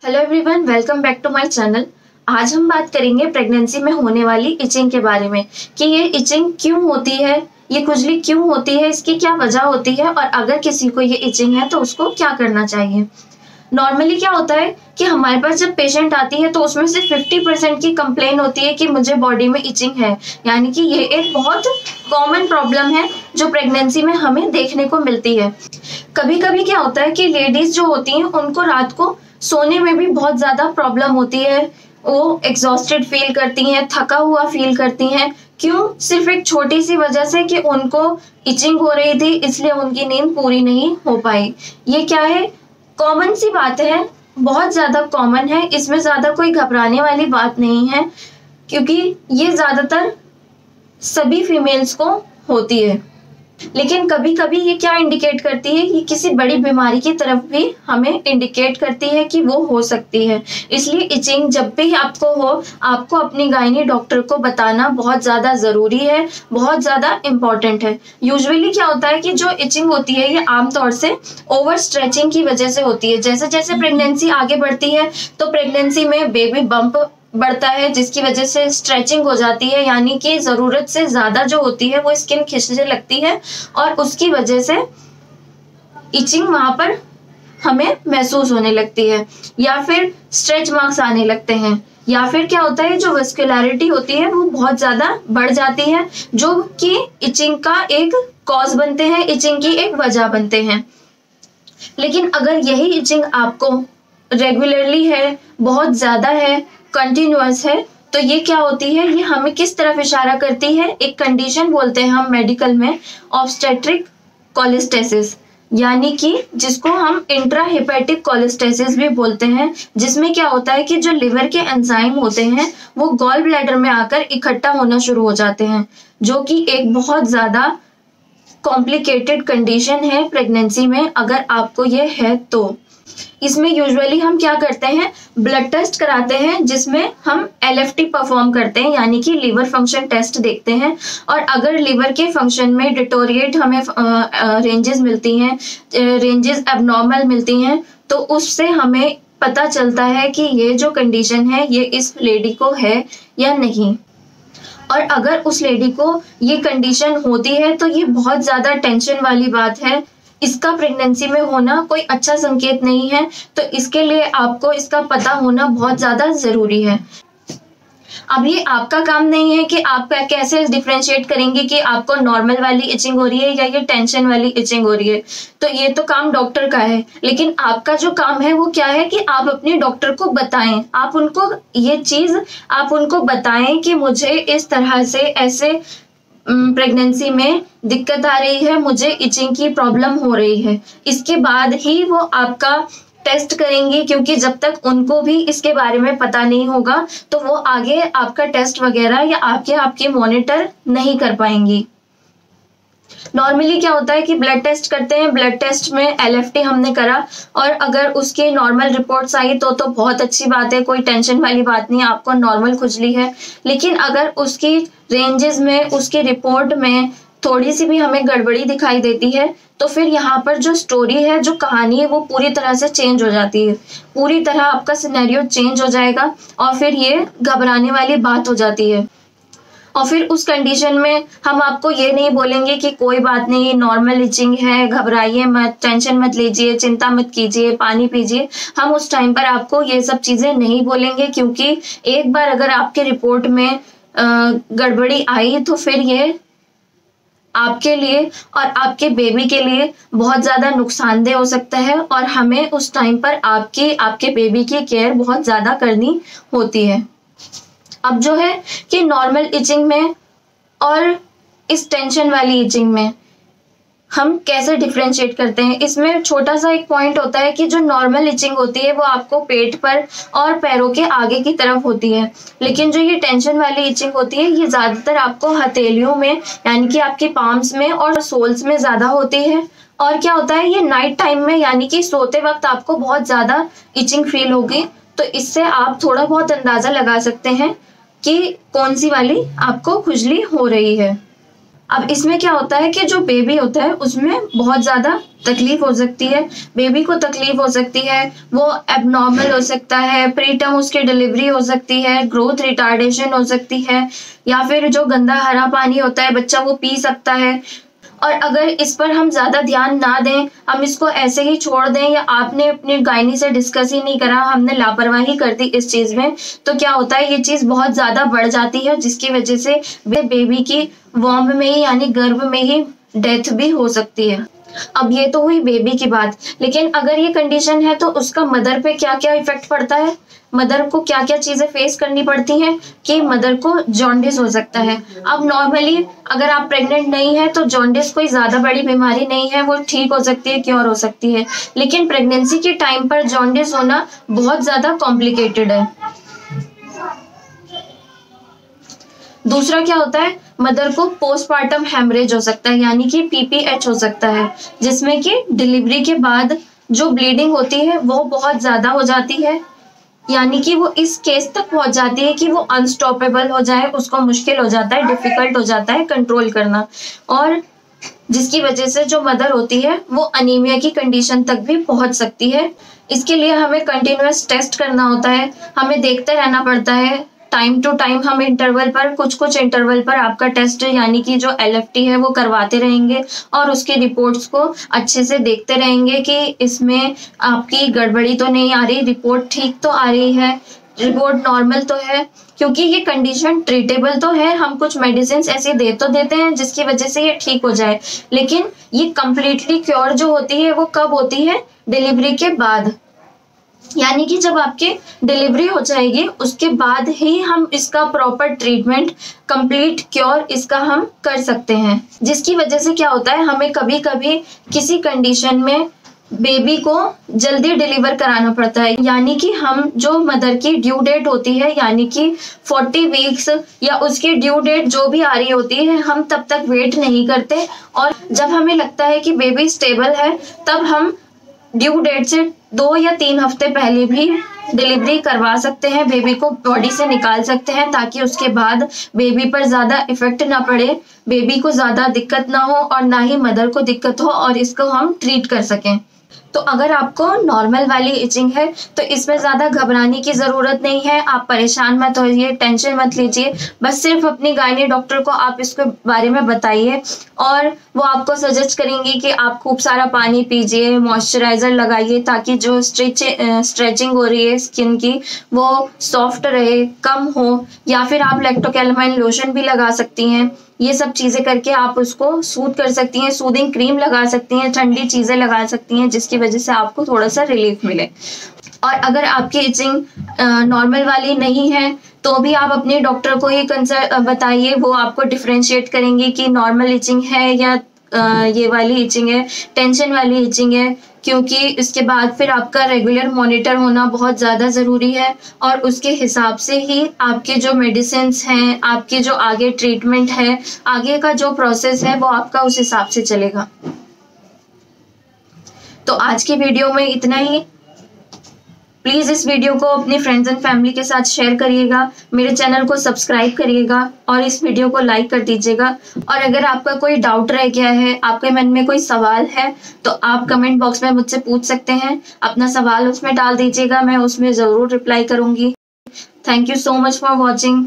Hello everyone, welcome back to my channel. आज हम बात करेंगे प्रेगनेंसी में होने वाली इचिंग के बारे में कि ये इचिंग क्यों होती है, ये खुजली क्यों होती है, इसकी क्या वजह होती है और अगर किसी को ये इचिंग है तो उसको क्या करना चाहिए। नॉर्मली क्या होता है कि हमारे पास जब पेशेंट आती है तो उसमें से 50% की कंप्लेन होती है कि मुझे बॉडी में इचिंग है, यानी कि ये एक बहुत कॉमन प्रॉब्लम है जो प्रेगनेंसी में हमें देखने को मिलती है। कभी कभी क्या होता है कि लेडीज जो होती हैं उनको रात को सोने में भी बहुत ज्यादा प्रॉब्लम होती है, वो एग्जॉस्टेड फील करती हैं, थका हुआ फील करती हैं। क्यों? सिर्फ एक छोटी सी वजह से कि उनको इचिंग हो रही थी इसलिए उनकी नींद पूरी नहीं हो पाई। ये क्या है? कॉमन सी बात है, बहुत ज्यादा कॉमन है, इसमें ज्यादा कोई घबराने वाली बात नहीं है क्योंकि ये ज्यादातर सभी फीमेल्स को होती है। लेकिन कभी कभी ये क्या इंडिकेट करती है, ये किसी बड़ी बीमारी की तरफ भी हमें इंडिकेट करती है कि वो हो सकती है। इसलिए इचिंग जब भी आपको हो, आपको अपनी गायनी डॉक्टर को बताना बहुत ज्यादा जरूरी है, बहुत ज्यादा इम्पोर्टेंट है। यूजुअली क्या होता है कि जो इचिंग होती है ये आमतौर से ओवर स्ट्रेचिंग की वजह से होती है। जैसे जैसे प्रेगनेंसी आगे बढ़ती है तो प्रेगनेंसी में बेबी बम्प बढ़ता है जिसकी वजह से स्ट्रेचिंग हो जाती है, यानी कि जरूरत से ज्यादा जो होती है वो स्किन खिंचने लगती है और उसकी वजह से इचिंग वहां पर हमें महसूस होने लगती है, या फिर स्ट्रेच मार्क्स आने लगते हैं, या फिर क्या होता है जो वस्कुलैरिटी होती है वो बहुत ज्यादा बढ़ जाती है जो कि इचिंग का एक कॉज बनते हैं, इचिंग की एक वजह बनते हैं। लेकिन अगर यही इचिंग आपको रेगुलरली है, बहुत ज्यादा है, कंटिन्यूअस है, तो ये क्या होती है, ये हमें किस तरफ इशारा करती है? एक कंडीशन बोलते हैं हम मेडिकल में ऑब्स्टेट्रिक कोलेस्टेसिस, यानी कि जिसको हम इंट्राहेपेटिक कोलेस्टेसिस भी बोलते हैं, जिसमें क्या होता है कि जो लिवर के एंजाइम होते हैं वो गॉल ब्लैडर में आकर इकट्ठा होना शुरू हो जाते हैं, जो कि एक बहुत ज्यादा कॉम्प्लिकेटेड कंडीशन है प्रेगनेंसी में। अगर आपको ये है तो इसमें यूजुअली हम क्या करते हैं, ब्लड टेस्ट कराते हैं जिसमें हम LFT परफॉर्म करते हैं, यानी कि लीवर फंक्शन टेस्ट देखते हैं। और अगर लीवर के फंक्शन में डिटोरिएट हमें रेंजेस मिलती हैं, रेंजेस एबनॉर्मल मिलती हैं, तो उससे हमें पता चलता है कि ये जो कंडीशन है ये इस लेडी को है या नहीं। और अगर उस लेडी को ये कंडीशन होती है तो ये बहुत ज्यादा टेंशन वाली बात है, इसका प्रेगनेंसी में होना कोई अच्छा संकेत नहीं है, तो इसके लिए आपको इसका पता होना बहुत ज्यादा जरूरी है। अब ये आपका काम नहीं है कि आप कैसे डिफरेंशिएट करेंगे कि आपको नॉर्मल वाली इचिंग हो रही है या ये टेंशन वाली इचिंग हो रही है, तो ये तो काम डॉक्टर का है। लेकिन आपका जो काम है वो क्या है कि आप अपने डॉक्टर को बताएं, आप उनको ये चीज आप उनको बताएं कि मुझे इस तरह से ऐसे प्रेगनेंसी में दिक्कत आ रही है, मुझे इचिंग की प्रॉब्लम हो रही है। इसके बाद ही वो आपका टेस्ट करेंगी, क्योंकि जब तक उनको भी इसके बारे में पता नहीं होगा तो वो आगे आपका टेस्ट वगैरह या आपके मॉनिटर नहीं कर पाएंगी। नॉर्मली क्या होता है कि ब्लड टेस्ट करते हैं, ब्लड टेस्ट में LFT हमने करा और अगर उसकी नॉर्मल रिपोर्ट्स आई तो बहुत अच्छी बात है, कोई टेंशन वाली बात नहीं, आपको नॉर्मल खुजली है। लेकिन अगर उसकी रेंजेस में, उसकी रिपोर्ट में थोड़ी सी भी हमें गड़बड़ी दिखाई देती है तो फिर यहाँ पर जो स्टोरी है, जो कहानी है, वो पूरी तरह से चेंज हो जाती है, पूरी तरह आपका सिनेरियो चेंज हो जाएगा और फिर ये घबराने वाली बात हो जाती है। और फिर उस कंडीशन में हम आपको ये नहीं बोलेंगे कि कोई बात नहीं, नॉर्मल इचिंग है, घबराइए मत, टेंशन मत लीजिए, चिंता मत कीजिए, पानी पीजिए। हम उस टाइम पर आपको ये सब चीजें नहीं बोलेंगे, क्योंकि एक बार अगर आपके रिपोर्ट में गड़बड़ी आई तो फिर ये आपके लिए और आपके बेबी के लिए बहुत ज्यादा नुकसानदेह हो सकता है और हमें उस टाइम पर आपके बेबी की केयर बहुत ज्यादा करनी होती है। अब जो है कि नॉर्मल इचिंग में और इस टेंशन वाली इचिंग में हम कैसे डिफरेंशिएट करते हैं, इसमें छोटा सा एक पॉइंट होता है कि जो नॉर्मल इचिंग होती है वो आपको पेट पर और पैरों के आगे की तरफ होती है, लेकिन जो ये टेंशन वाली इचिंग होती है ये ज्यादातर आपको हथेलियों में, यानी कि आपकी पाम्स में और सोल्स में ज्यादा होती है। और क्या होता है, ये नाइट टाइम में, यानी कि सोते वक्त आपको बहुत ज्यादा इचिंग फील होगी, तो इससे आप थोड़ा बहुत अंदाजा लगा सकते हैं कि कौन सी वाली आपको खुजली हो रही है। अब इसमें क्या होता है कि जो बेबी होता है उसमें बहुत ज़्यादा तकलीफ हो सकती है, बेबी को तकलीफ हो सकती है, वो एबनॉर्मल हो सकता है, प्रीटर्म उसकी डिलीवरी हो सकती है, ग्रोथ रिटार्डेशन हो सकती है, या फिर जो गंदा हरा पानी होता है बच्चा वो पी सकता है। और अगर इस पर हम ज़्यादा ध्यान ना दें, हम इसको ऐसे ही छोड़ दें, या आपने अपनी गायनी से डिस्कस ही नहीं करा, हमने लापरवाही कर दी इस चीज़ में, तो क्या होता है ये चीज़ बहुत ज़्यादा बढ़ जाती है, जिसकी वजह से बेबी की वॉम्ब में ही यानी गर्भ में ही डेथ भी हो सकती है। अब ये तो हुई बेबी की बात, लेकिन अगर ये कंडीशन है तो उसका मदर पे क्या क्या इफेक्ट पड़ता है, मदर को क्या क्या चीजें फेस करनी पड़ती हैं कि मदर को जॉन्डिस हो सकता है। अब नॉर्मली अगर आप प्रेग्नेंट नहीं है तो जॉन्डिस कोई ज्यादा बड़ी बीमारी नहीं है, वो ठीक हो सकती है, क्योर हो सकती है, लेकिन प्रेगनेंसी के टाइम पर जॉन्डिस होना बहुत ज्यादा कॉम्प्लिकेटेड है। दूसरा क्या होता है, मदर को पोस्टमार्टम हेमरेज हो सकता है, यानी कि पीपीएच हो सकता है, जिसमें कि डिलीवरी के बाद जो ब्लीडिंग होती है वो बहुत ज्यादा हो जाती है, यानी कि वो इस केस तक पहुंच जाती है कि वो अनस्टॉपेबल हो जाए, उसको मुश्किल हो जाता है, डिफिकल्ट हो जाता है कंट्रोल करना, और जिसकी वजह से जो मदर होती है वो अनीमिया की कंडीशन तक भी पहुंच सकती है। इसके लिए हमें कंटिन्यूअस टेस्ट करना होता है, हमें देखते रहना पड़ता है, टाइम टू टाइम हम इंटरवल पर कुछ इंटरवल पर आपका टेस्ट यानी कि जो एलएफटी है वो करवाते रहेंगे, और उसकी रिपोर्ट्स को अच्छे से देखते रहेंगे कि इसमें आपकी गड़बड़ी तो नहीं आ रही, रिपोर्ट ठीक तो आ रही है, रिपोर्ट नॉर्मल तो है, क्योंकि ये कंडीशन ट्रीटेबल तो है, हम कुछ मेडिसिन ऐसे दे तो देते हैं जिसकी वजह से ये ठीक हो जाए, लेकिन ये कंप्लीटली क्योर जो होती है वो कब होती है, डिलीवरी के बाद, यानी कि जब आपकी डिलीवरी हो जाएगी उसके बाद ही हम इसका प्रॉपर ट्रीटमेंट, कंप्लीट क्योर इसका हम कर सकते हैं। जिसकी वजह से क्या होता है, हमें कभी कभी किसी कंडीशन में बेबी को जल्दी डिलीवर कराना पड़ता है, यानी कि हम जो मदर की ड्यू डेट होती है यानी कि 40 वीक्स या उसकी ड्यू डेट जो भी आ रही होती है, हम तब तक वेट नहीं करते, और जब हमें लगता है कि बेबी स्टेबल है तब हम ड्यू डेट से 2 या 3 हफ्ते पहले भी डिलीवरी करवा सकते हैं, बेबी को बॉडी से निकाल सकते हैं, ताकि उसके बाद बेबी पर ज़्यादा इफेक्ट ना पड़े, बेबी को ज़्यादा दिक्कत ना हो और ना ही मदर को दिक्कत हो, और इसको हम ट्रीट कर सकें। तो अगर आपको नॉर्मल वाली इचिंग है तो इसमें ज़्यादा घबराने की ज़रूरत नहीं है, आप परेशान मत होइए, टेंशन मत लीजिए, बस सिर्फ अपनी गायनी डॉक्टर को आप इसके बारे में बताइए, और वो आपको सजेस्ट करेंगी कि आप खूब सारा पानी पीजिए, मॉइस्चराइज़र लगाइए, ताकि जो स्ट्रेचिंग हो रही है स्किन की वो सॉफ्ट रहे, कम हो, या फिर आप लैक्टोकैलामाइन लोशन भी लगा सकती हैं। ये सब चीज़ें करके आप उसको सूद कर सकती हैं, सूदिंग क्रीम लगा सकती हैं, ठंडी चीज़ें लगा सकती हैं, जिसकी वजह से आपको थोड़ा सा रिलीफ मिले। और अगर आपकी इचिंग नॉर्मल वाली नहीं है तो भी आप अपने डॉक्टर को ही बताइए, वो आपको डिफ्रेंशिएट करेंगे कि नॉर्मल इचिंग है या ये वाली इचिंग है, टेंशन वाली इचिंग है, क्योंकि इसके बाद फिर आपका रेगुलर मॉनिटर होना बहुत ज़्यादा ज़रूरी है, और उसके हिसाब से ही आपके जो मेडिसिन्स हैं, आपके जो आगे ट्रीटमेंट है, आगे का जो प्रोसेस है वो आपका उस हिसाब से चलेगा। तो आज की वीडियो में इतना ही। प्लीज़ इस वीडियो को अपने फ्रेंड्स एंड फैमिली के साथ शेयर करिएगा, मेरे चैनल को सब्सक्राइब करिएगा और इस वीडियो को लाइक कर दीजिएगा। और अगर आपका कोई डाउट रह गया है, आपके मन में कोई सवाल है, तो आप कमेंट बॉक्स में मुझसे पूछ सकते हैं, अपना सवाल उसमें डाल दीजिएगा, मैं उसमें ज़रूर रिप्लाई करूँगी। Thank you so much for watching.